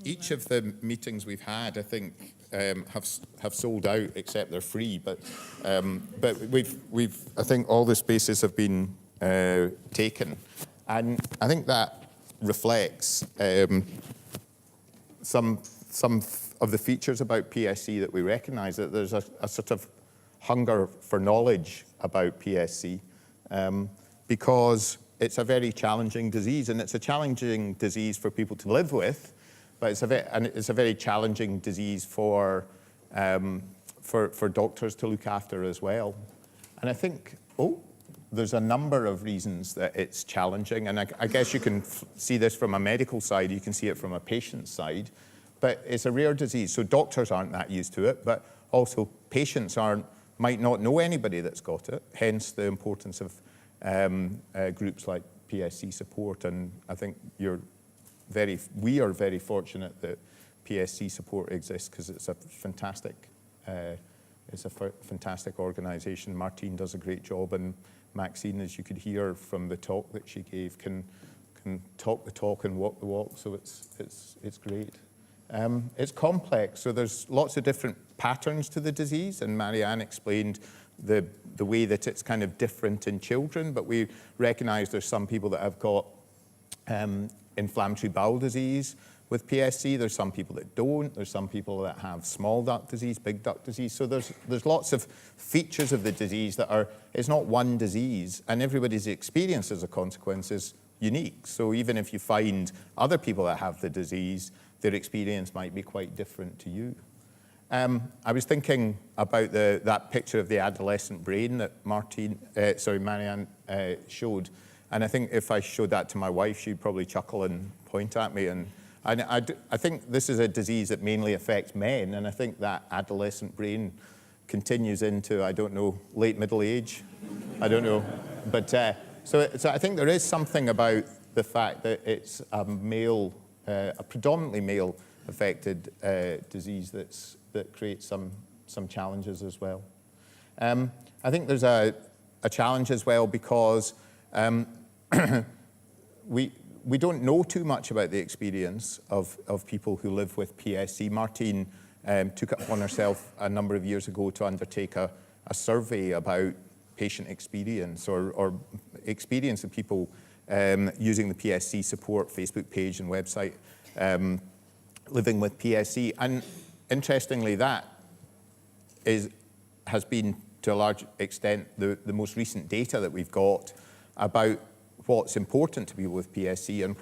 Each of the meetings we've had, I think, have sold out, except they're free. But we've I think all the spaces have been taken, and I think that reflects some of the features about PSC that we recognise, that there's a sort of hunger for knowledge about PSC, because it's a very challenging disease, and it's a challenging disease for people to live with, but it's a very challenging disease for doctors to look after as well. And I think, there's a number of reasons that it's challenging, and I guess you can see this from a medical side, you can see it from a patient side, but it's a rare disease, so doctors aren't that used to it, but also patients might not know anybody that's got it, hence the importance of groups like PSC support. And I think we are very fortunate that PSC support exists, because it's a fantastic organisation. Martine does a great job, and Maxine, as you could hear from the talk that she gave, can talk the talk and walk the walk. So it's great. It's complex, so there's lots of different patterns to the disease, and Marianne explained the way that it's kind of different in children, but we recognise there's some people that have got inflammatory bowel disease with PSC, there's some people that don't, there's some people that have small duct disease, big duct disease, so there's lots of features of the disease that it's not one disease, and everybody's experience as a consequence is unique. So even if you find other people that have the disease, their experience might be quite different to you. I was thinking about that picture of the adolescent brain that Marianne showed, and I think if I showed that to my wife, she'd probably chuckle and point at me. And I think this is a disease that mainly affects men, and I think that adolescent brain continues into, I don't know, late middle age. I don't know, but so I think there is something about the fact that it's a predominantly male-affected disease that creates some challenges as well. I think there's a challenge as well because we don't know too much about the experience of people who live with PSC. Martine took it upon herself a number of years ago to undertake a survey about patient experience or experience of people using the PSC support Facebook page and website, living with PSC. And interestingly, that has been, to a large extent, the most recent data that we've got about what's important to people with PSC and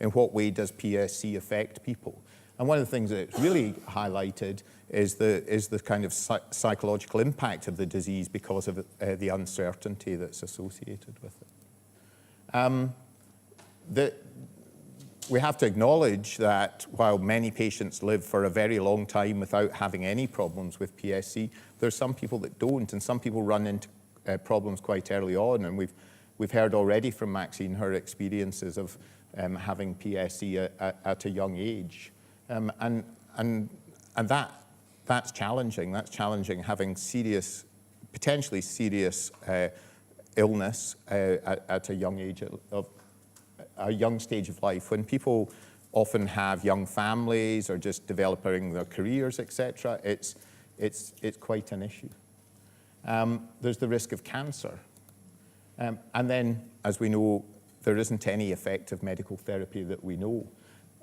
in what way does PSC affect people. And one of the things that it's really highlighted is the kind of psychological impact of the disease because of the uncertainty that's associated with it. We have to acknowledge that while many patients live for a very long time without having any problems with PSC, there's some people that don't, and some people run into problems quite early on. And we've heard already from Maxine her experiences of having PSC at a young age, and that's challenging. That's challenging, having potentially serious illness at a young age of a young stage of life, when people often have young families or just developing their careers, etc. It's quite an issue. There's the risk of cancer. And then, as we know, there isn't any effective medical therapy that we know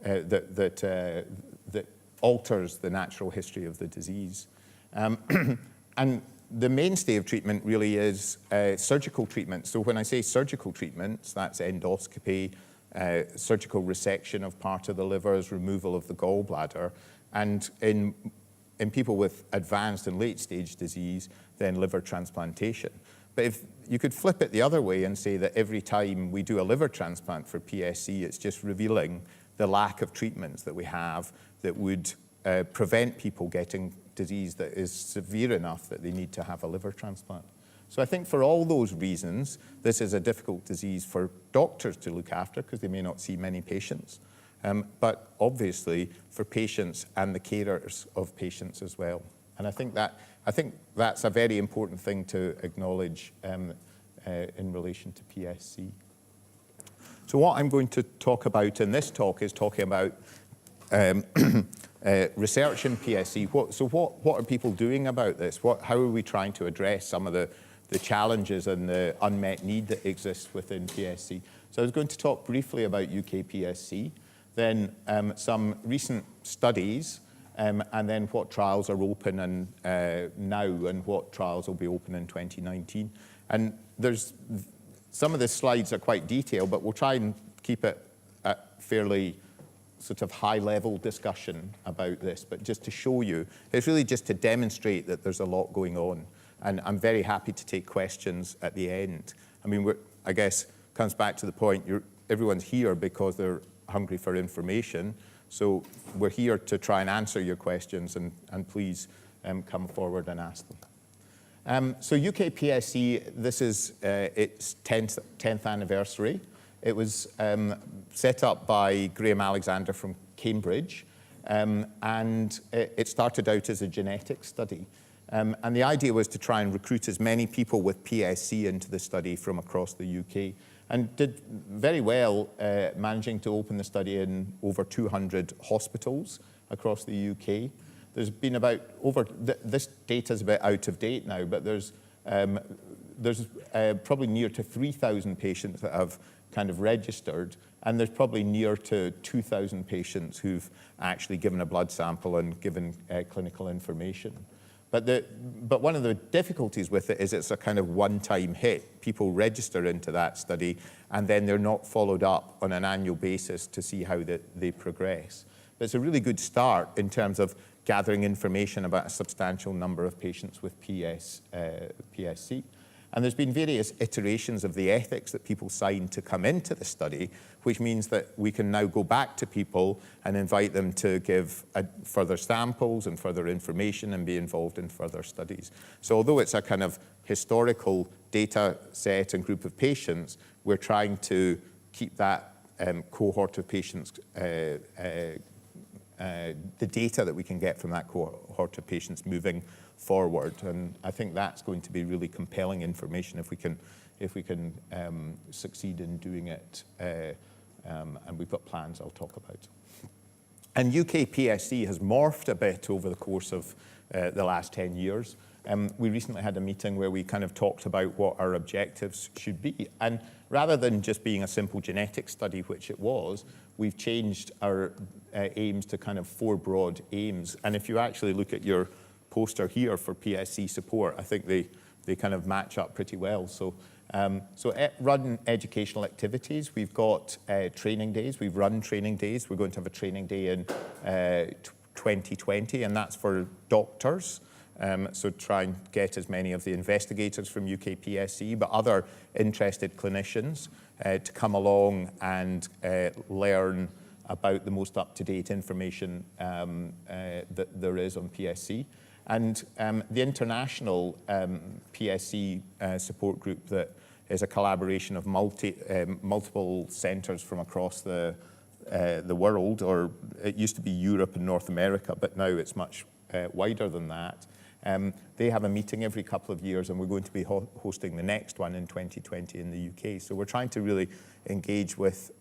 that alters the natural history of the disease. And the mainstay of treatment really is surgical treatment. So when I say surgical treatments, that's endoscopy, surgical resection of part of the livers, removal of the gallbladder, and in people with advanced and late stage disease, then liver transplantation. But if you could flip it the other way and say that every time we do a liver transplant for PSC, it's just revealing the lack of treatments that we have that would prevent people getting disease that is severe enough that they need to have a liver transplant. So I think for all those reasons, this is a difficult disease for doctors to look after because they may not see many patients, but obviously for patients and the carers of patients as well. And I think that's a very important thing to acknowledge in relation to PSC. So what I'm going to talk about in this talk is talking about research in PSC. What are people doing about this? How are we trying to address some of the challenges and the unmet need that exists within PSC? So I was going to talk briefly about UK PSC, then some recent studies, and then what trials are open and now and what trials will be open in 2019. And there's some of the slides are quite detailed, but we'll try and keep it a fairly sort of high-level discussion about this. But just to show you, it's really just to demonstrate that there's a lot going on. And I'm very happy to take questions at the end. I mean, I guess comes back to the point, everyone's here because they're hungry for information. So we're here to try and answer your questions, and please come forward and ask them. So UK PSC, this is its 10th anniversary. It was set up by Graham Alexander from Cambridge, and it started out as a genetic study. And the idea was to try and recruit as many people with PSC into the study from across the UK, and did very well, managing to open the study in over 200 hospitals across the UK. There's been about this data's a bit out of date now, but there's probably near to 3,000 patients that have kind of registered, and there's probably near to 2,000 patients who've actually given a blood sample and given clinical information. But one of the difficulties with it is it's a kind of one-time hit. People register into that study, and then they're not followed up on an annual basis to see how they progress. But it's a really good start in terms of gathering information about a substantial number of patients with PSC. And there's been various iterations of the ethics that people sign to come into the study, which means that we can now go back to people and invite them to give further samples and further information and be involved in further studies. So although it's a kind of historical data set and group of patients, we're trying to keep that cohort of patients, the data that we can get from that cohort of patients moving forward, and I think that's going to be really compelling information if we can succeed in doing it, and we've got plans I'll talk about. And UK PSC has morphed a bit over the course of the last 10 years. We recently had a meeting where we kind of talked about what our objectives should be, and rather than just being a simple genetic study, which it was, we've changed our aims to kind of 4 broad aims. And if you actually look at your poster here for PSC support, I think they kind of match up pretty well. So run educational activities. We've got training days. We've run training days. We're going to have a training day in 2020, and that's for doctors. So try and get as many of the investigators from UK PSC, but other interested clinicians to come along and learn about the most up-to-date information that there is on PSC. And the international PSC support group that is a collaboration of multiple centres from across the world, or it used to be Europe and North America, but now it's much wider than that. They have a meeting every couple of years, and we're going to be hosting the next one in 2020 in the UK. So we're trying to really engage with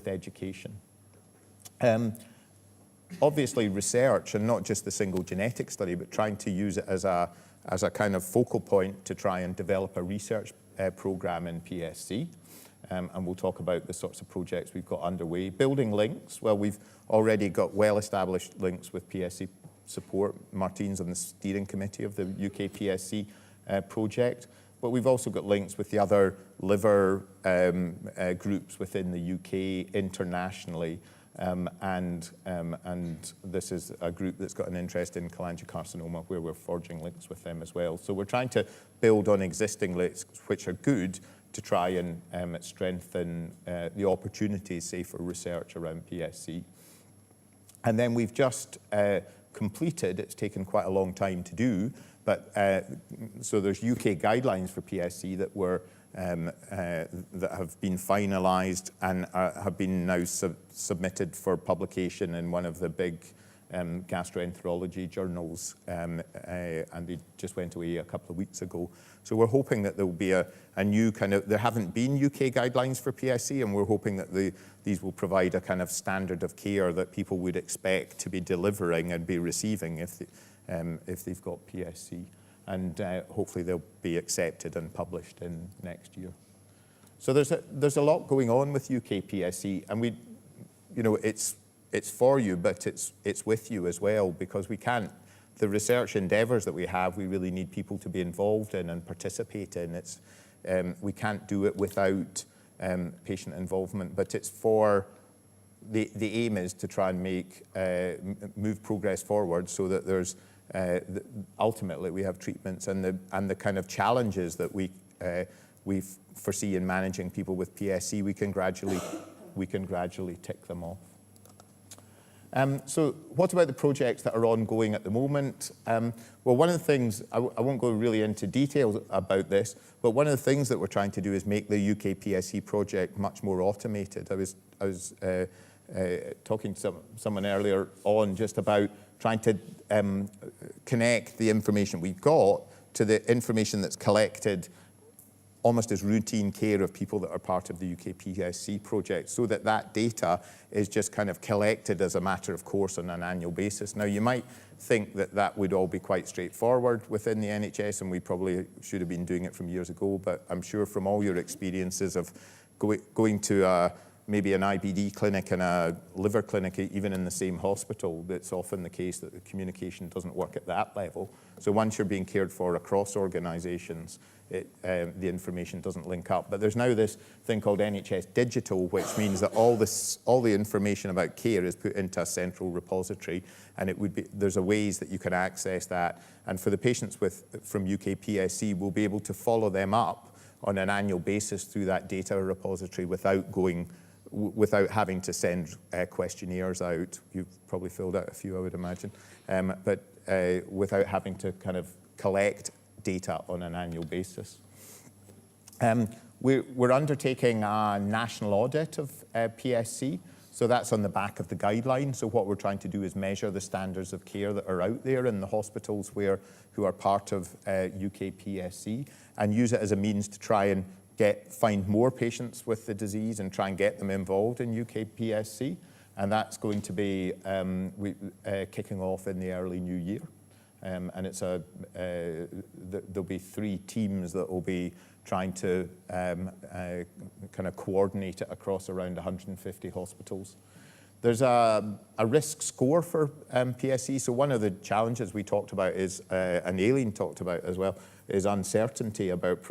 education. Obviously research, and not just the single genetic study, but trying to use it as a kind of focal point to try and develop a research program in PSC. And we'll talk about the sorts of projects we've got underway. Building links, well, we've already got well-established links with PSC support. Martine's on the steering committee of the UK PSC project. But we've also got links with the other liver groups within the UK internationally. And this is a group that's got an interest in cholangiocarcinoma, where we're forging links with them as well. So we're trying to build on existing links, which are good, to try and strengthen the opportunities, say, for research around PSC. And then we've just completed, it's taken quite a long time to do, but so there's UK guidelines for PSC that were that have been finalised and have been now submitted for publication in one of the big gastroenterology journals, and they just went away a couple of weeks ago. So we're hoping that there will be a new kind of, there haven't been UK guidelines for PSC, and we're hoping that these will provide a kind of standard of care that people would expect to be delivering and be receiving if they've got PSC. And hopefully they'll be accepted and published in next year. So there's a lot going on with UK PSC, and it's for you, but it's with you as well, because we can't, the research endeavours that we have, we really need people to be involved in and participate in. We can't do it without patient involvement, but it's for, the aim is to try and move progress forward so that there's, ultimately we have treatments, and the kind of challenges that we foresee in managing people with PSC, we can gradually tick them off. So what about the projects that are ongoing at the moment? Well, one of the things, I won't go really into details about this, but one of the things that we're trying to do is make the UK PSC project much more automated. I was talking to someone earlier on just about trying to connect the information we've got to the information that's collected almost as routine care of people that are part of the UK PSC project, so that that data is just kind of collected as a matter of course on an annual basis. Now, you might think that that would all be quite straightforward within the NHS, and we probably should have been doing it from years ago, but I'm sure from all your experiences of going to maybe an IBD clinic and a liver clinic, even in the same hospital, it's often the case that the communication doesn't work at that level. So once you're being cared for across organisations, the information doesn't link up. But there's now this thing called NHS Digital, which means that all the information about care is put into a central repository, and there's a ways that you can access that. And for the patients from UK PSC, we'll be able to follow them up on an annual basis through that data repository without having to send questionnaires out. You've probably filled out a few, I would imagine, but without having to kind of collect data on an annual basis. We're undertaking a national audit of PSC, so that's on the back of the guidelines. So what we're trying to do is measure the standards of care that are out there in the hospitals who are part of UK PSC, and use it as a means to try and find more patients with the disease and try and get them involved in UK PSC. And that's going to be kicking off in the early new year. And there'll be 3 teams that will be trying to kind of coordinate it across around 150 hospitals. There's a risk score for PSC. So one of the challenges we talked about is, and Aileen talked about as well, is uncertainty about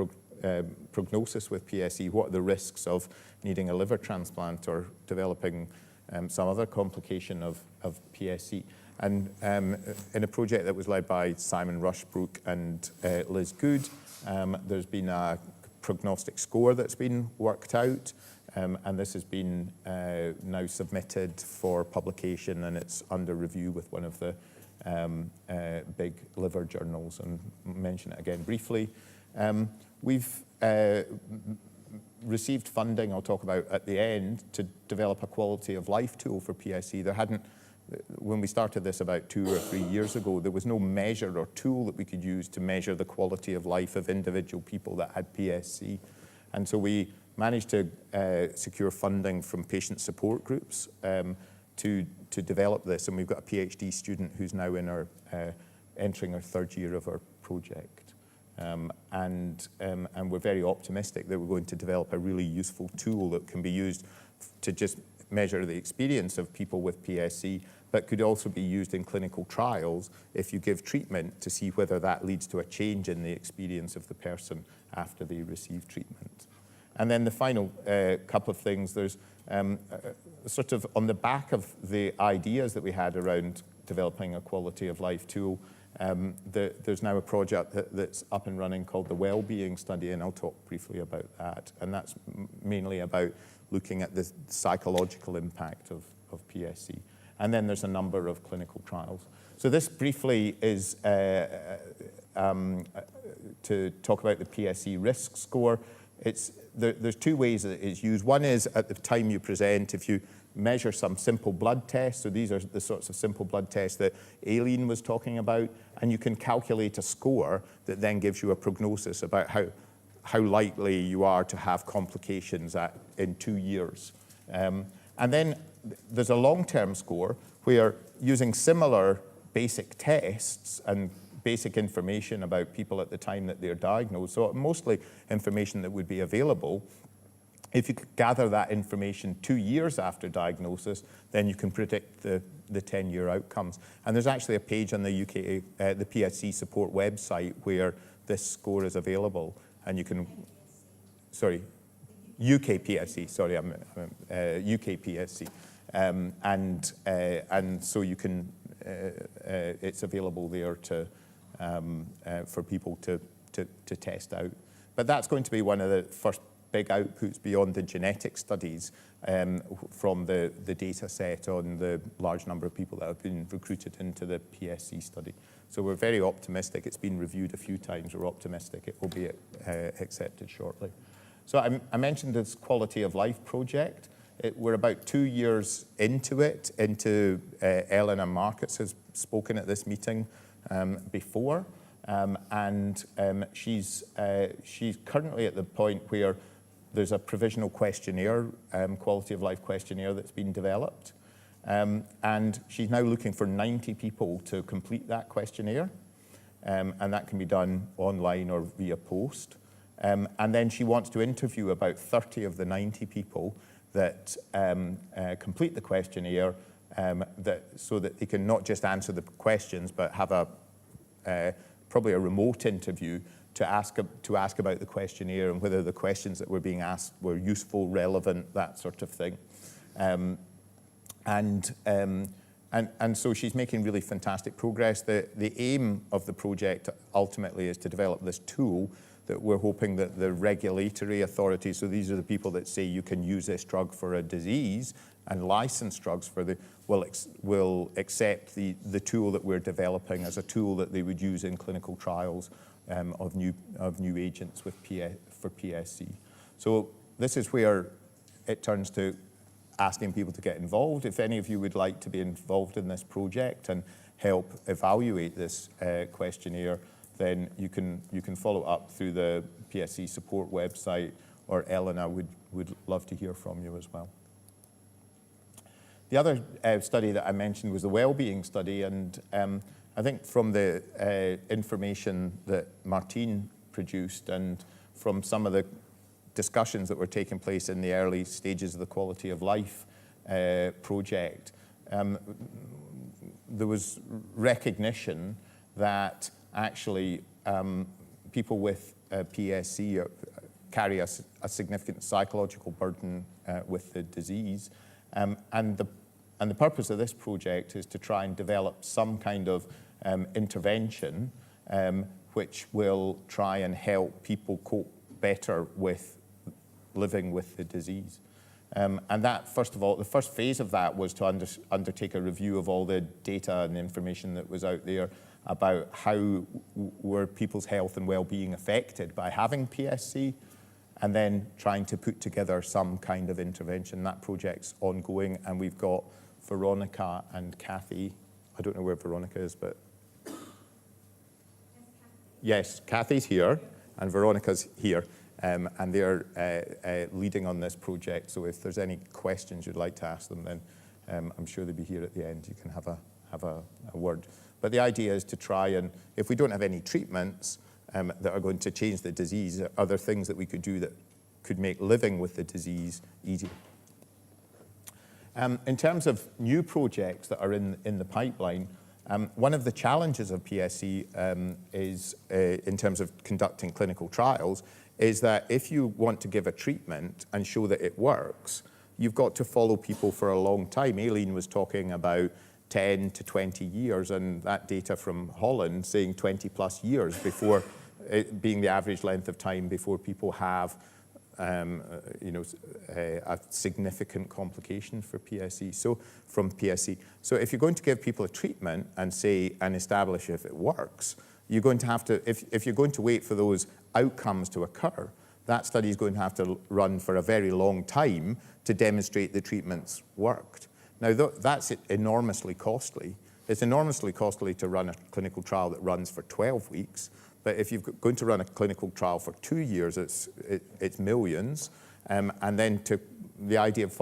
prognosis with PSC. What are the risks of needing a liver transplant or developing some other complication of PSC? And in a project that was led by Simon Rushbrook and Liz Good, there's been a prognostic score that's been worked out, and this has been now submitted for publication, and it's under review with one of the big liver journals, and I'll mention it again briefly. We've received funding, I'll talk about at the end, to develop a quality of life tool for PSC. When we started this about 2 or 3 years ago, there was no measure or tool that we could use to measure the quality of life of individual people that had PSC. And so we managed to secure funding from patient support groups to develop this. And we've got a PhD student who's now entering her 3rd year of our project. And we're very optimistic that we're going to develop a really useful tool that can be used to just measure the experience of people with PSC, but could also be used in clinical trials if you give treatment to see whether that leads to a change in the experience of the person after they receive treatment. And then the final couple of things, there's sort of on the back of the ideas that we had around developing a quality of life tool, there's now a project that's up and running called the Wellbeing Study, and I'll talk briefly about that. And that's mainly about looking at the psychological impact of PSC. And then there's a number of clinical trials. So this briefly is to talk about the PSC Risk Score. there's two ways that it's used. One is at the time you present, if you measure some simple blood tests, so these are the sorts of simple blood tests that Aileen was talking about, and you can calculate a score that then gives you a prognosis about how likely you are to have complications in 2 years. And then there's a long-term score where using similar basic tests and basic information about people at the time that they're diagnosed, so mostly information that would be available, if you could gather that information 2 years after diagnosis, then you can predict the 10-year outcomes. And there's actually a page on the the PSC support website where this score is available, and you can, sorry, UK PSC, sorry, UK PSC. And so you can, it's available there for people to test out. But that's going to be one of the first big outputs beyond the genetic studies from the data set on the large number of people that have been recruited into the PSC study. So we're very optimistic. It's been reviewed a few times. We're optimistic it will be accepted shortly. So I mentioned this quality of life project. We're about 2 years into it, Ellen and Marcus has spoken at this meeting before. She's currently at the point where there's a provisional questionnaire, quality of life questionnaire that's been developed. And she's now looking for 90 people to complete that questionnaire. And that can be done online or via post. And then she wants to interview about 30 of the 90 people that complete the questionnaire so that they can not just answer the questions, but have probably a remote interview to ask about the questionnaire and whether the questions that were being asked were useful, relevant, that sort of thing. And so she's making really fantastic progress. The aim of the project ultimately is to develop this tool that we're hoping that the regulatory authorities, so these are the people that say you can use this drug for a disease and license drugs for will accept the tool that we're developing as a tool that they would use in clinical trials of new agents for PSC. So this is where it turns to asking people to get involved. If any of you would like to be involved in this project and help evaluate this questionnaire, then you can follow up through the PSC support website, or Elena would love to hear from you as well. The other study that I mentioned was the well-being study, and I think from the information that Martine produced and from some of the discussions that were taking place in the early stages of the quality of life project, there was recognition that actually people with PSC carry a significant psychological burden with the disease. And the purpose of this project is to try and develop some kind of intervention which will try and help people cope better with living with the disease. And that, first of all, the first phase of that was to undertake a review of all the data and information that was out there about how were people's health and well-being affected by having PSC, and then trying to put together some kind of intervention. That project's ongoing, and we've got Veronica and Kathy. I don't know where Veronica is, but... Yes, Kathy's here, and Veronica's here, and they're leading on this project. So if there's any questions you'd like to ask them, then I'm sure they'll be here at the end. You can have a word. But the idea is to try and, if we don't have any treatments that are going to change the disease, are there things that we could do that could make living with the disease easier? In terms of new projects that are in the pipeline, one of the challenges of PSC is, in terms of conducting clinical trials, is that if you want to give a treatment and show that it works, you've got to follow people for a long time. Aileen was talking about 10 to 20 years, and that data from Holland saying 20 plus years before being the average length of time before people have a significant complication for PSC. So from PSC. So if you're going to give people a treatment and establish if it works, you're going to have to, if you're going to wait for those outcomes to occur, that study is going to have to run for a very long time to demonstrate the treatments worked. Now, that's enormously costly. It's enormously costly to run a clinical trial that runs for 12 weeks, but if you're going to run a clinical trial for 2 years, it's millions, and then the idea of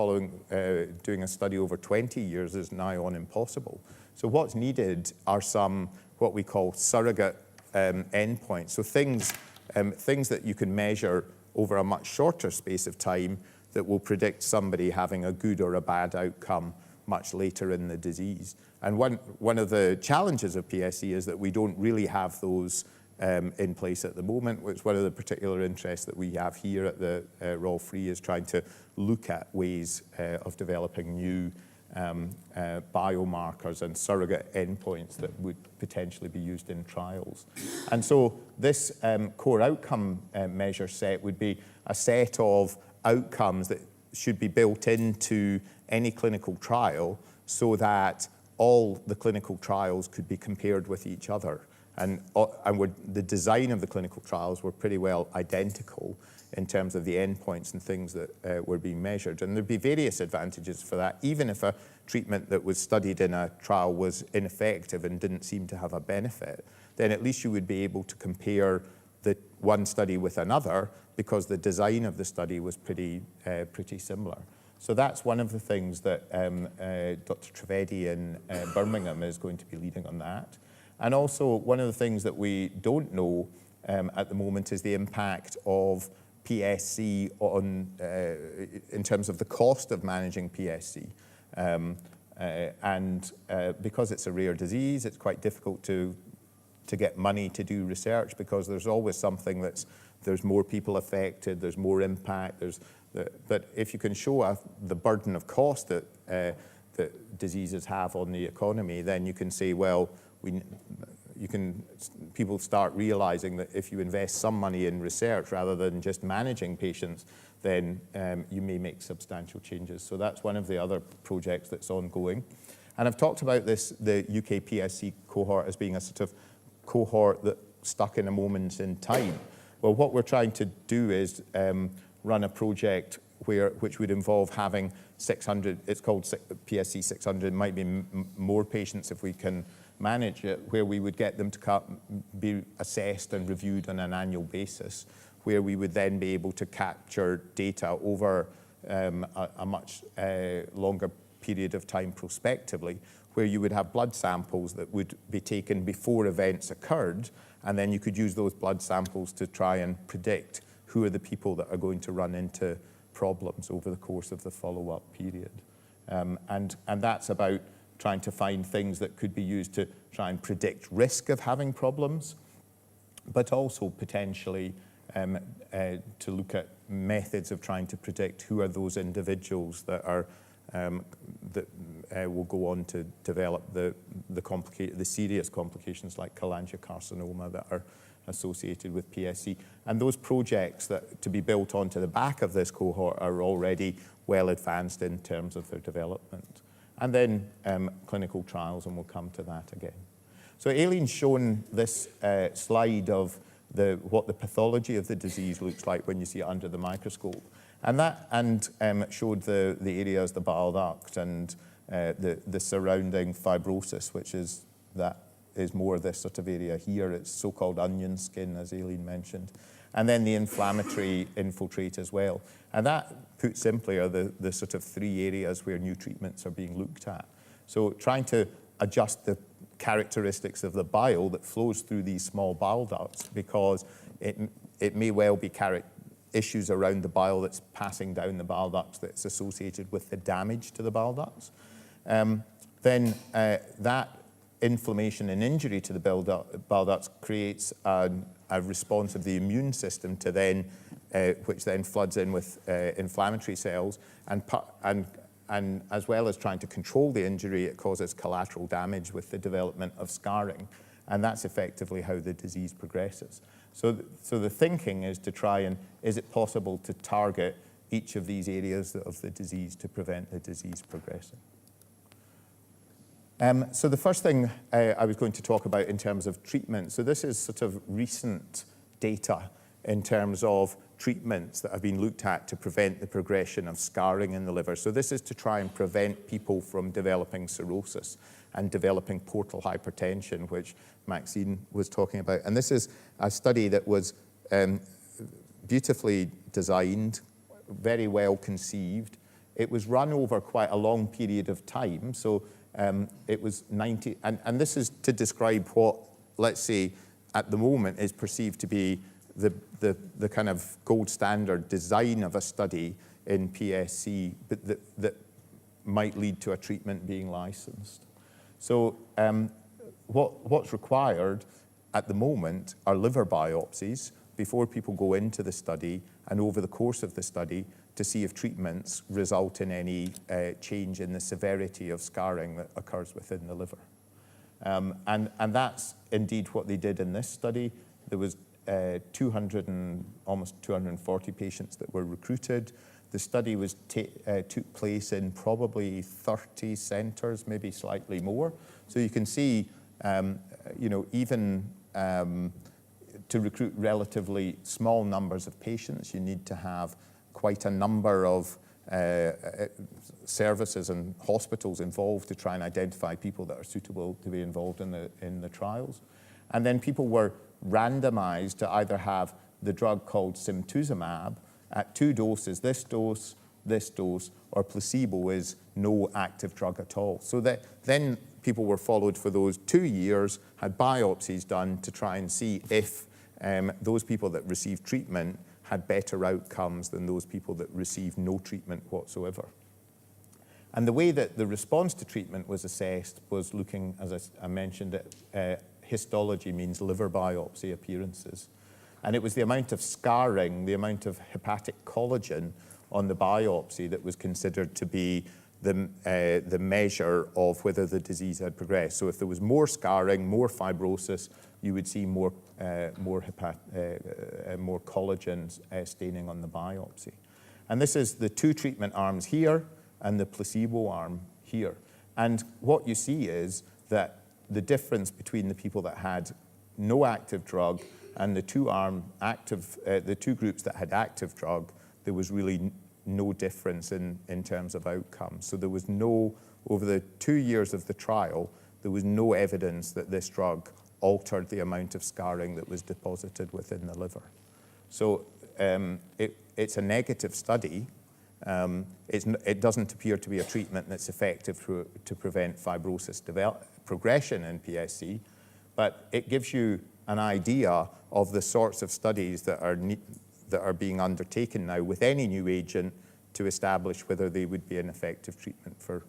doing a study over 20 years is nigh on impossible. So what's needed are some, what we call surrogate endpoints, so things that you can measure over a much shorter space of time that will predict somebody having a good or a bad outcome much later in the disease. And one of the challenges of PSC is that we don't really have those in place at the moment, which one of the particular interests that we have here at the Royal Free is trying to look at ways of developing new biomarkers and surrogate endpoints that would potentially be used in trials. And so this core outcome measure set would be a set of outcomes that should be built into any clinical trial so that all the clinical trials could be compared with each other. And the design of the clinical trials were pretty well identical in terms of the endpoints and things that were being measured. And there'd be various advantages for that. Even if a treatment that was studied in a trial was ineffective and didn't seem to have a benefit, then at least you would be able to compare the one study with another because the design of the study was pretty similar. So that's one of the things that Dr. Trivedi in Birmingham is going to be leading on that. And also one of the things that we don't know at the moment is the impact of PSC on, in terms of the cost of managing PSC. Because it's a rare disease, it's quite difficult to get money to do research because there's always something there's more people affected, there's more impact, but if you can show the burden of cost that diseases have on the economy, then you can say, well, people start realizing that if you invest some money in research rather than just managing patients, then you may make substantial changes. So that's one of the other projects that's ongoing. And I've talked about this, the UK PSC cohort, as being a sort of cohort that stuck in a moment in time. Well, what we're trying to do is run a project which would involve having 600, it's called PSC 600, it might be more patients if we can manage it, where we would get them to be assessed and reviewed on an annual basis, where we would then be able to capture data over a much longer period of time prospectively, where you would have blood samples that would be taken before events occurred, and then you could use those blood samples to try and predict who are the people that are going to run into problems over the course of the follow-up period. And that's about trying to find things that could be used to try and predict risk of having problems, but also potentially to look at methods of trying to predict who are those individuals that are will go on to develop the serious complications like cholangiocarcinoma that are associated with PSC. And those projects that to be built onto the back of this cohort are already well advanced in terms of their development. And then clinical trials, and we'll come to that again. So Aileen's shown this slide of what the pathology of the disease looks like when you see it under the microscope. And showed the areas, the bile duct and the surrounding fibrosis, which is more this sort of area here. It's so-called onion skin, as Aileen mentioned. And then the inflammatory infiltrate as well. And that, put simply, are the sort of three areas where new treatments are being looked at. So trying to adjust the characteristics of the bile that flows through these small bile ducts, because it may well be issues around the bile that's passing down the bile ducts that's associated with the damage to the bile ducts. Then that inflammation and injury to the bile ducts creates a response of the immune system to then, which then floods in with inflammatory cells, and as well as trying to control the injury, it causes collateral damage with the development of scarring, and that's effectively how the disease progresses. So the thinking is to try and, is it possible to target each of these areas of the disease to prevent the disease progressing? So the first thing I was going to talk about in terms of treatment, so this is sort of recent data in terms of treatments that have been looked at to prevent the progression of scarring in the liver. So this is to try and prevent people from developing cirrhosis and developing portal hypertension, which Maxine was talking about. And this is a study that was beautifully designed, very well conceived. It was run over quite a long period of time. So it was 90, and this is to describe what, let's say, at the moment is perceived to be the kind of gold standard design of a study in PSC, but that might lead to a treatment being licensed. So what's required at the moment are liver biopsies before people go into the study and over the course of the study to see if treatments result in any change in the severity of scarring that occurs within the liver. And that's indeed what they did in this study. There was almost 240 patients that were recruited. The study was took place in probably 30 centres, maybe slightly more. So you can see, even to recruit relatively small numbers of patients, you need to have quite a number of services and hospitals involved to try and identify people that are suitable to be involved in the trials. And then people were randomized to either have the drug called simtuzumab at 2 doses, this dose, or placebo is no active drug at all. So that then people were followed for those 2 years, had biopsies done to try and see if those people that received treatment had better outcomes than those people that received no treatment whatsoever. And the way that the response to treatment was assessed was looking, as I mentioned, at histology means liver biopsy appearances. And it was the amount of scarring, the amount of hepatic collagen on the biopsy that was considered to be the measure of whether the disease had progressed. So if there was more scarring, more fibrosis, you would see more collagen staining on the biopsy. And this is the 2 treatment arms here and the placebo arm here. And what you see is that the difference between the people that had no active drug and the 2 groups that had active drug, there was really no difference in terms of outcomes. So there was no, over the 2 years of the trial, there was no evidence that this drug altered the amount of scarring that was deposited within the liver. So it's a negative study. It doesn't appear to be a treatment that's effective to prevent fibrosis progression in PSC, but it gives you an idea of the sorts of studies that are being undertaken now with any new agent to establish whether they would be an effective treatment for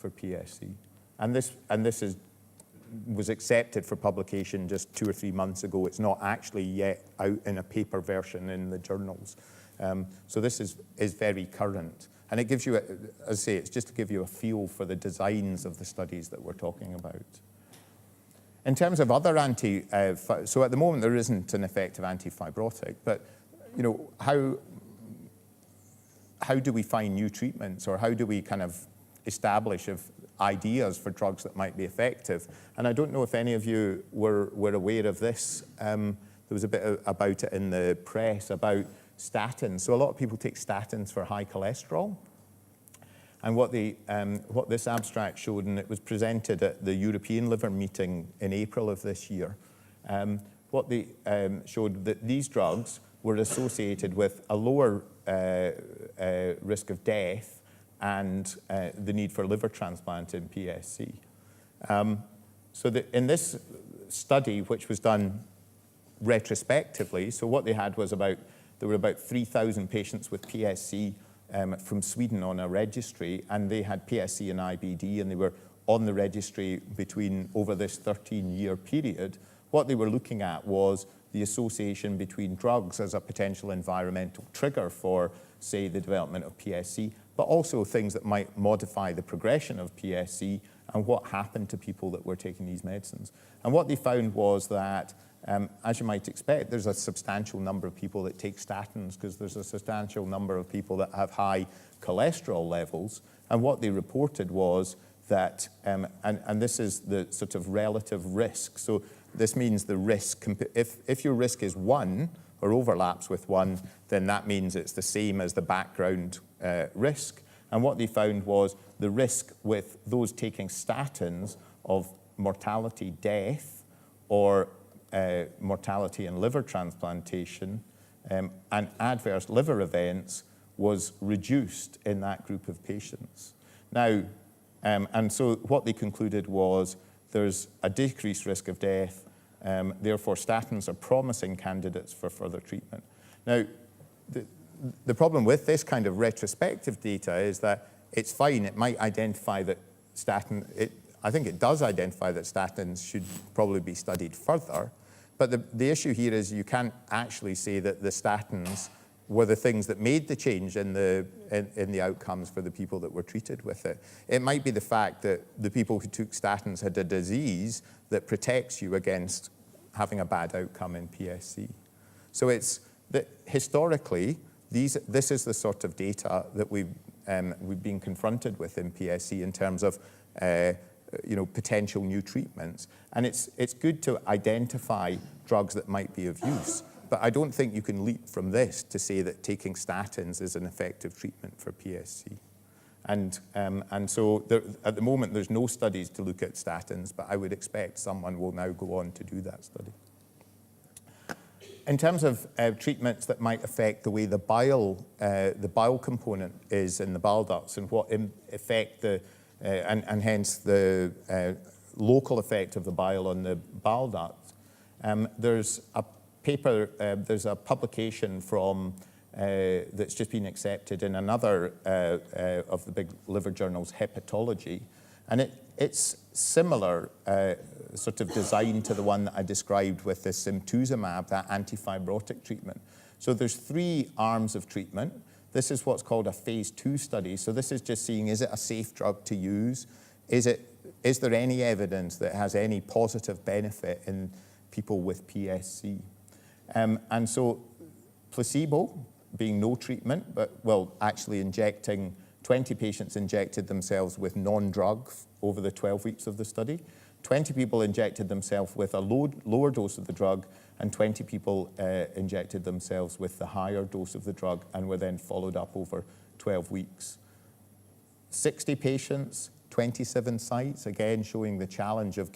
PSC. And this was accepted for publication just 2 or 3 months ago. It's not actually yet out in a paper version in the journals. So this is very current. And it gives you, as I say, it's just to give you a feel for the designs of the studies that we're talking about. In terms of other so at the moment there isn't an effective antifibrotic, but how do we find new treatments, or how do we kind of establish ideas for drugs that might be effective? And I don't know if any of you were aware of this. There was a bit about it in the press about statins. So a lot of people take statins for high cholesterol. And what this abstract showed, and it was presented at the European Liver Meeting in April of this year, what they showed that these drugs were associated with a lower risk of death and the need for liver transplant in PSC. In this study, which was done retrospectively, so what they had was there were about 3,000 patients with PSC from Sweden on a registry, and they had PSC and IBD, and they were on the registry over this 13-year period. What they were looking at was the association between drugs as a potential environmental trigger for, say, the development of PSC, but also things that might modify the progression of PSC and what happened to people that were taking these medicines. And what they found was that, as you might expect, there's a substantial number of people that take statins because there's a substantial number of people that have high cholesterol levels. And what they reported was that, and this is the sort of relative risk. So this means the risk, if your risk is 1 or overlaps with one, then that means it's the same as the background risk. And what they found was the risk with those taking statins of mortality, death, or mortality and liver transplantation and adverse liver events was reduced in that group of patients. Now, and so what they concluded was there's a decreased risk of death, therefore statins are promising candidates for further treatment. Now, the problem with this kind of retrospective data is that it's fine, it might identify that I think it does identify that statins should probably be studied further, but the issue here is you can't actually say that the statins were the things that made the change in the outcomes for the people that were treated with it. It might be the fact that the people who took statins had a disease that protects you against having a bad outcome in PSC. So it's that historically, this is the sort of data that we've been confronted with in PSC in terms of potential new treatments. And it's good to identify drugs that might be of use. But I don't think you can leap from this to say that taking statins is an effective treatment for PSC. And so at the moment, there's no studies to look at statins, but I would expect someone will now go on to do that study. In terms of treatments that might affect the way the bile component is in the bile ducts and what affect and hence the local effect of the bile on the bile ducts, there's a paper, there's a publication from that's just been accepted in another of the big liver journals, Hepatology, and it's similar sort of design to the one that I described with the simtuzumab, that antifibrotic treatment. So there's 3 arms of treatment. This is what's called a phase 2 study. So this is just seeing, is it a safe drug to use? Is there any evidence that has any positive benefit in people with PSC? And so placebo being no treatment, but actually injecting, 20 patients injected themselves with non-drug over the 12 weeks of the study. 20 people injected themselves with a lower dose of the drug, and 20 people injected themselves with the higher dose of the drug and were then followed up over 12 weeks. 60 patients, 27 sites, again showing the challenge of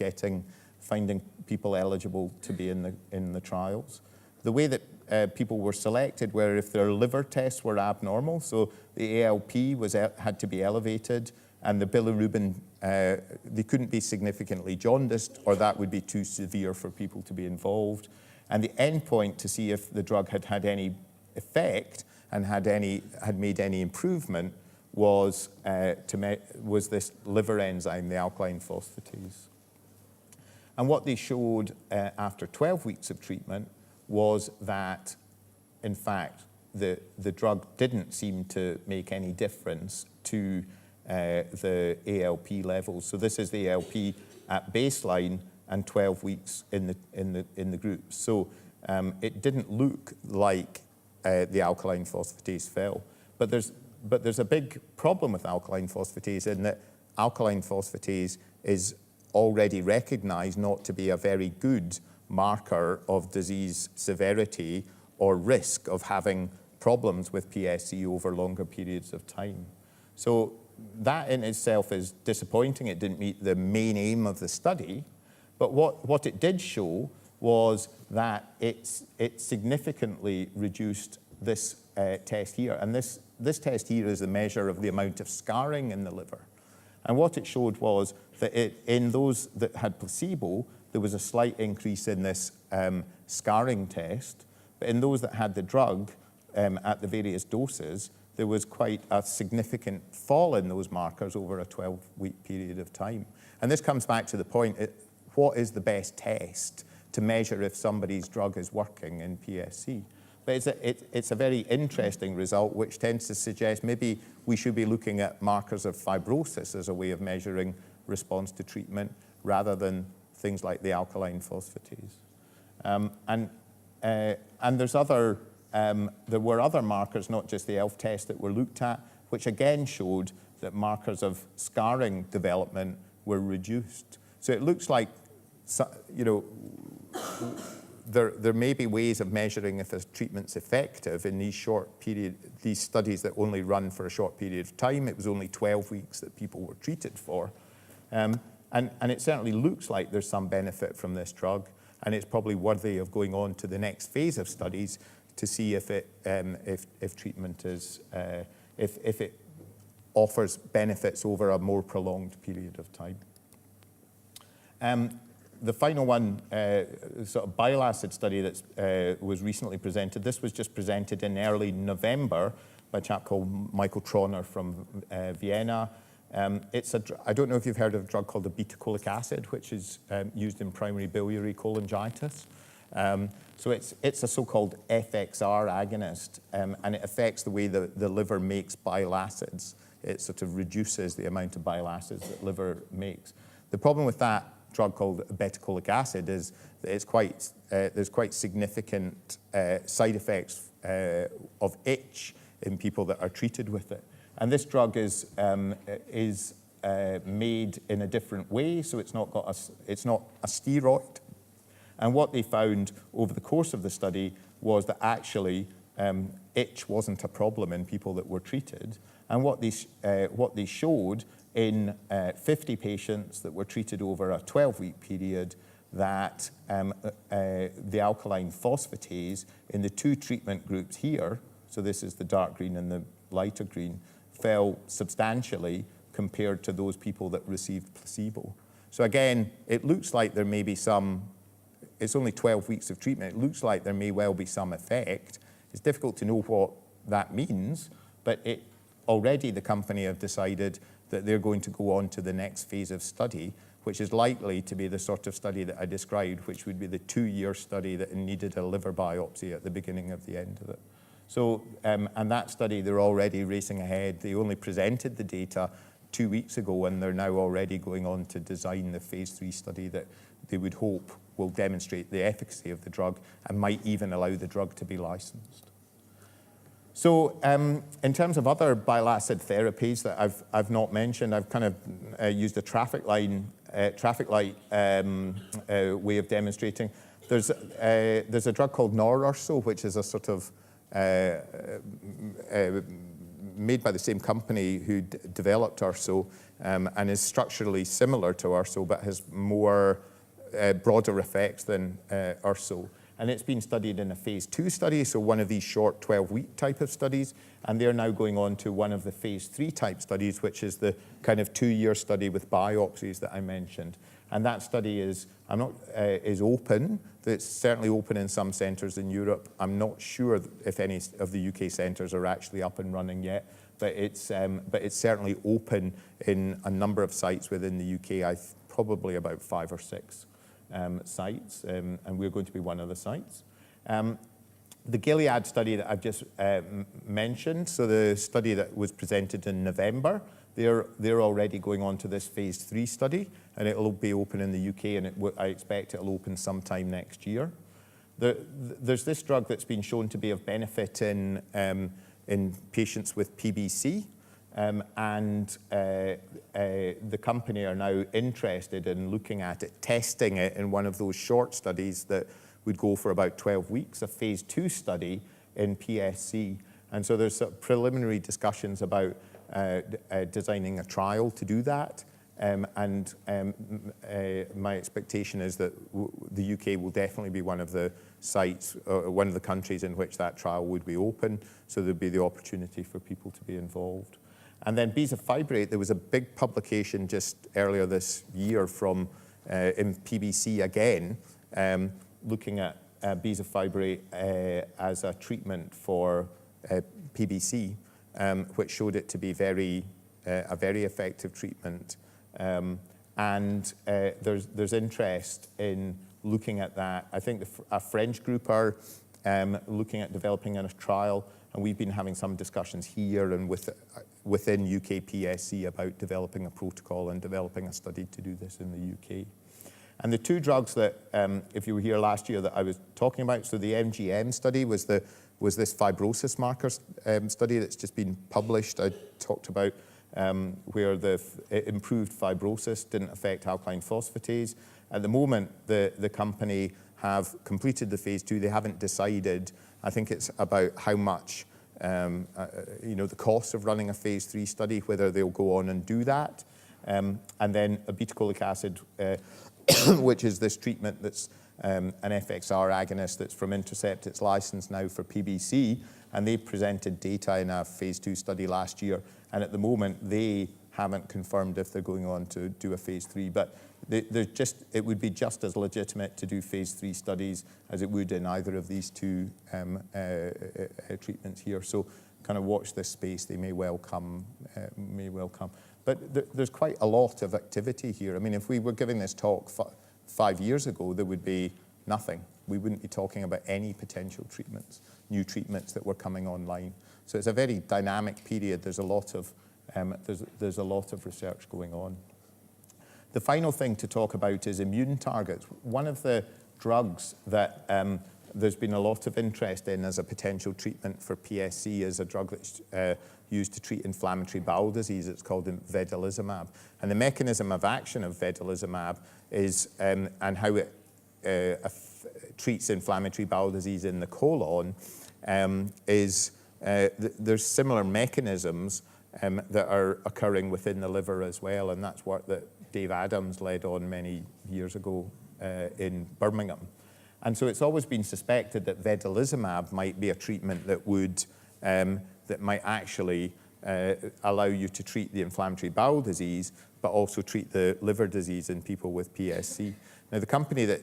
finding people eligible to be in the trials. The way that people were selected were if their liver tests were abnormal, so the ALP had to be elevated, and the bilirubin, they couldn't be significantly jaundiced, or that would be too severe for people to be involved. And the endpoint to see if the drug had had any effect and had made any improvement was this liver enzyme, the alkaline phosphatase. And what they showed after 12 weeks of treatment was that, in fact, the drug didn't seem to make any difference to the ALP levels. So this is the ALP at baseline and 12 weeks in the group. So it didn't look like the alkaline phosphatase fell. But there's a big problem with alkaline phosphatase in that alkaline phosphatase is already recognized not to be a very good marker of disease severity or risk of having problems with PSC over longer periods of time. So that in itself is disappointing. It didn't meet the main aim of the study, but what it did show was that it significantly reduced this test here. And this test here is a measure of the amount of scarring in the liver. And what it showed was that in those that had placebo, there was a slight increase in this scarring test. But in those that had the drug at the various doses, there was quite a significant fall in those markers over a 12-week period of time. And this comes back to the point, what is the best test to measure if somebody's drug is working in PSC? But it's a very interesting result, which tends to suggest maybe we should be looking at markers of fibrosis as a way of measuring response to treatment rather than things like the alkaline phosphatase. And there were other markers, not just the ELF test, that were looked at, which again showed that markers of scarring development were reduced. So it looks like, there may be ways of measuring if a treatment's effective in these these studies that only run for a short period of time. It was only 12 weeks that people were treated for. And it certainly looks like there's some benefit from this drug, and it's probably worthy of going on to the next phase of studies to see if treatment is, if it offers benefits over a more prolonged period of time. The final one, sort of bile acid study that was recently presented. This was just presented in early November by a chap called Michael Troner from Vienna. I don't know if you've heard of a drug called obeticholic acid, which is used in primary biliary cholangitis. So it's a so-called FXR agonist, and it affects the way the liver makes bile acids. It sort of reduces the amount of bile acids that liver makes. The problem with that drug called obeticholic acid is that there's quite significant side effects of itch in people that are treated with it. And this drug is made in a different way, so it's not a steroid. And what they found over the course of the study was that actually itch wasn't a problem in people that were treated. And what they showed in 50 patients that were treated over a 12-week period, that the alkaline phosphatase in the two treatment groups here, so this is the dark green and the lighter green, fell substantially compared to those people that received placebo. So again, it looks like there may be some, it's only 12 weeks of treatment, it looks like there may well be some effect. It's difficult to know what that means, but already the company have decided that they're going to go on to the next phase of study, which is likely to be the sort of study that I described, which would be the 2-year study that needed a liver biopsy at the beginning of the end of it. So, and that study, they're already racing ahead. They only presented the data 2 weeks ago, and they're now already going on to design the phase 3 study that they would hope will demonstrate the efficacy of the drug and might even allow the drug to be licensed. So in terms of other bile acid therapies that I've not mentioned, I've kind of used a traffic light way of demonstrating. There's a drug called Norurso, which is a sort of made by the same company who developed Urso, and is structurally similar to Urso, but has more broader effects than Urso. And it's been studied in a phase 2 study, so one of these short 12-week type of studies, and they're now going on to one of the phase 3 type studies, which is the kind of 2-year study with biopsies that I mentioned. And that study is open. It's certainly open in some centres in Europe. I'm not sure if any of the UK centres are actually up and running yet, but it's certainly open in a number of sites within the UK, probably about 5 or 6. Sites, and we're going to be one of the sites. The Gilead study that I've just mentioned, so the study that was presented in November, they're already going on to this phase 3 study, and it'll be open in the UK, and I expect it'll open sometime next year. There's this drug that's been shown to be of benefit in patients with PBC. And the company are now interested in looking at it, testing it in one of those short studies that would go for about 12 weeks, a phase 2 study in PSC. And so there's preliminary discussions about designing a trial to do that. My expectation is that the UK will definitely be one of the sites, or one of the countries in which that trial would be open, so there'd be the opportunity for people to be involved. And then bezafibrate, there was a big publication just earlier this year from in PBC again, looking at bezafibrate as a treatment for PBC, which showed it to be a very effective treatment. And there's interest in looking at that. I think a French group are looking at developing a trial, and we've been having some discussions here and within UK PSC about developing a protocol and developing a study to do this in the UK. And the two drugs that, if you were here last year, that I was talking about, so the MGM study was this fibrosis marker study that's just been published. I talked about where the improved fibrosis didn't affect alkaline phosphatase. At the moment, the company have completed the phase 2. They haven't decided. I think it's about how much, the cost of running a phase 3 study, whether they'll go on and do that. And then obeticholic acid, which is this treatment that's an FXR agonist that's from Intercept. It's licensed now for PBC, and they presented data in a phase 2 study last year. And at the moment, they haven't confirmed if they're going on to do a phase 3. But it would be just as legitimate to do phase 3 studies as it would in either of these two treatments here. So kind of watch this space. They may well come. But there's quite a lot of activity here. I mean, if we were giving this talk 5 years ago, there would be nothing. We wouldn't be talking about any potential treatments, new treatments that were coming online. So it's a very dynamic period. There's a lot of research going on. The final thing to talk about is immune targets. One of the drugs that there's been a lot of interest in as a potential treatment for PSC is a drug that's used to treat inflammatory bowel disease. It's called vedolizumab. And the mechanism of action of vedolizumab is, and how it treats inflammatory bowel disease in the colon, there's similar mechanisms that are occurring within the liver as well, and that's work that Dave Adams led on many years ago in Birmingham. And so it's always been suspected that vedolizumab might be a treatment that would that might actually allow you to treat the inflammatory bowel disease, but also treat the liver disease in people with PSC. Now, the company that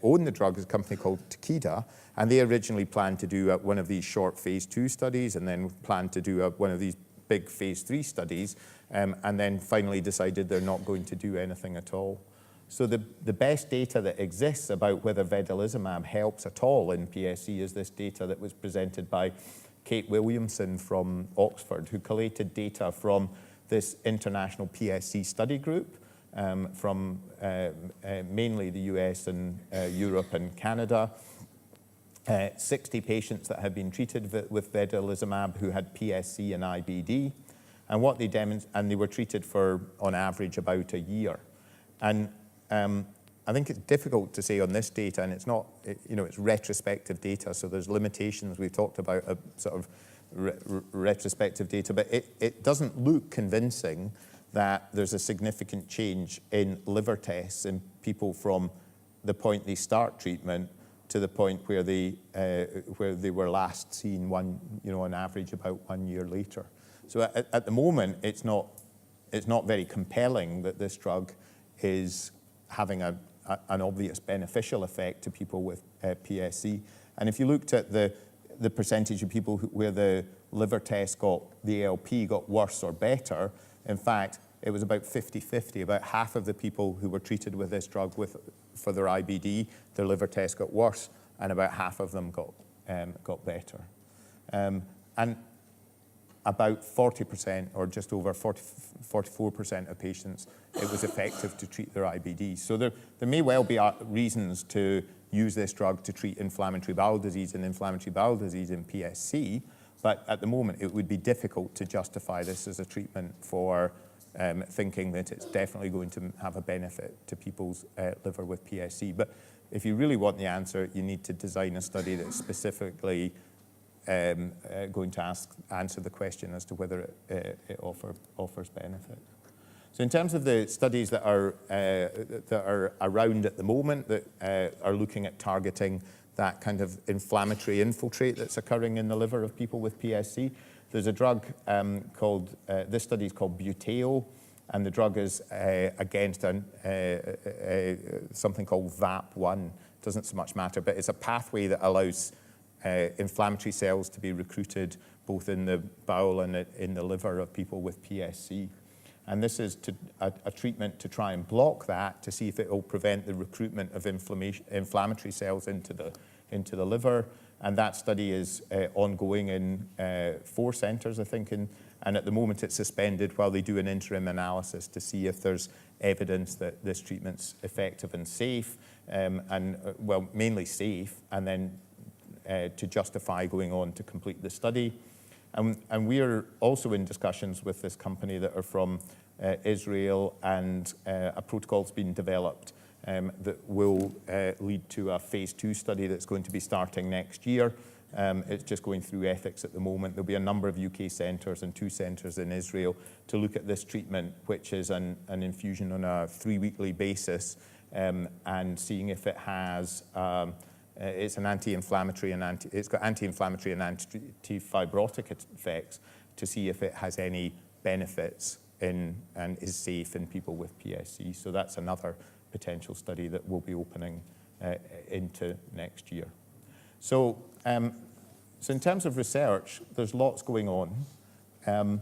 owned the drug is a company called Takeda, and they originally planned to do one of these short phase 2 studies, and then planned to do one of these big phase 3 studies, and then finally decided they're not going to do anything at all. So the best data that exists about whether vedolizumab helps at all in PSC is this data that was presented by Kate Williamson from Oxford, who collated data from this international PSC study group from mainly the US and Europe and Canada. 60 patients that had been treated with vedolizumab who had PSC and IBD, and what they and they were treated for, on average, about a year. And I think it's difficult to say on this data, and it's not, it's retrospective data, so there's limitations. We've talked about a sort of retrospective data, but it doesn't look convincing that there's a significant change in liver tests in people from the point they start treatment to the point where they were last seen on average about 1 year later. So at the moment, it's not very compelling that this drug is having an obvious beneficial effect to people with PSC. And if you looked at the percentage of people where the liver test the ALP got worse or better, in fact, it was about 50-50. About half of the people who were treated with this drug for their IBD, their liver test got worse, and about half of them got better. And about 40%, or just over 44% of patients, it was effective to treat their IBD. So there may well be reasons to use this drug to treat inflammatory bowel disease and inflammatory bowel disease in PSC, but at the moment it would be difficult to justify this as a treatment for thinking that it's definitely going to have a benefit to people's liver with PSC. But if you really want the answer, you need to design a study that's specifically going to answer the question as to whether it offers benefit. So in terms of the studies that are around at the moment that are looking at targeting that kind of inflammatory infiltrate that's occurring in the liver of people with PSC, there's a drug this study is called Buteo, and the drug is against something called VAP1. It doesn't so much matter, but it's a pathway that allows inflammatory cells to be recruited both in the bowel and in the liver of people with PSC. And this is a treatment to try and block that, to see if it will prevent the recruitment of inflammatory cells into the liver. And that study is ongoing in 4 centers, I think, and at the moment it's suspended while they do an interim analysis to see if there's evidence that this treatment's effective and safe, mainly safe, and then to justify going on to complete the study. And we're also in discussions with this company that are from Israel, and a protocol's been developed that will lead to a phase 2 study that's going to be starting next year. It's just going through ethics at the moment. There'll be a number of UK centres and 2 centres in Israel to look at this treatment, which is an infusion on a 3-weekly basis, and seeing if it has, it's an anti-inflammatory and it's got anti-inflammatory and anti-fibrotic effects, to see if it has any benefits and is safe in people with PSC. So that's another potential study that will be opening into next year. So, so in terms of research, there's lots going on.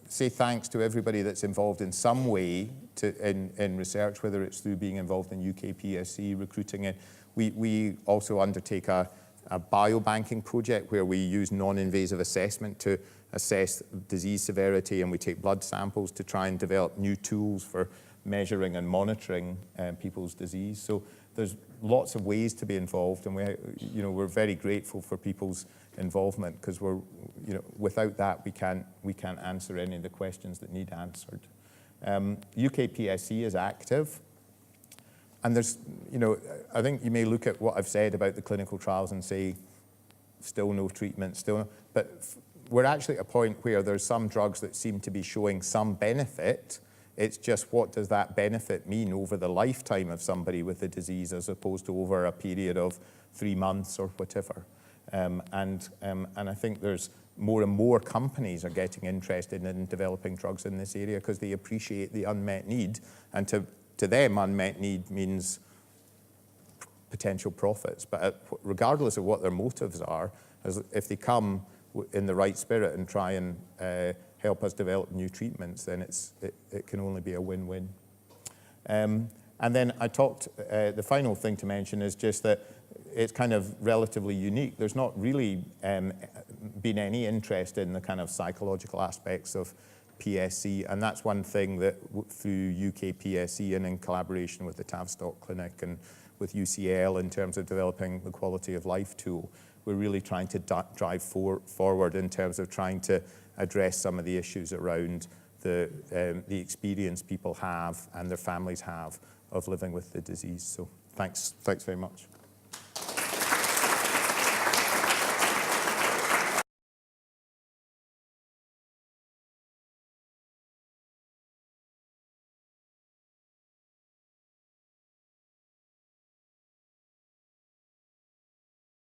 Say thanks to everybody that's involved in some way in research, whether it's through being involved in UK PSC, recruiting it. We also undertake a biobanking project where we use non-invasive assessment to assess disease severity, and we take blood samples to try and develop new tools for measuring and monitoring people's disease. So there's lots of ways to be involved, and we're very grateful for people's involvement, because without that we can't answer any of the questions that need answered. UK PSC is active, and there's I think you may look at what I've said about the clinical trials and say still no treatment, but we're actually at a point where there's some drugs that seem to be showing some benefit. It's just, what does that benefit mean over the lifetime of somebody with the disease, as opposed to over a period of 3 months or whatever. And I think there's more and more companies are getting interested in developing drugs in this area, because they appreciate the unmet need, and to them unmet need means potential profits. But regardless of what their motives are, if they come in the right spirit and try and help us develop new treatments, then it can only be a win-win. And then I talked, the final thing to mention is just that it's kind of relatively unique. There's not really been any interest in the kind of psychological aspects of PSC, and that's one thing that through UK PSC and in collaboration with the Tavistock Clinic and with UCL in terms of developing the quality of life tool, we're really trying to drive forward in terms of trying to address some of the issues around the experience people have and their families have of living with the disease. So thanks very much.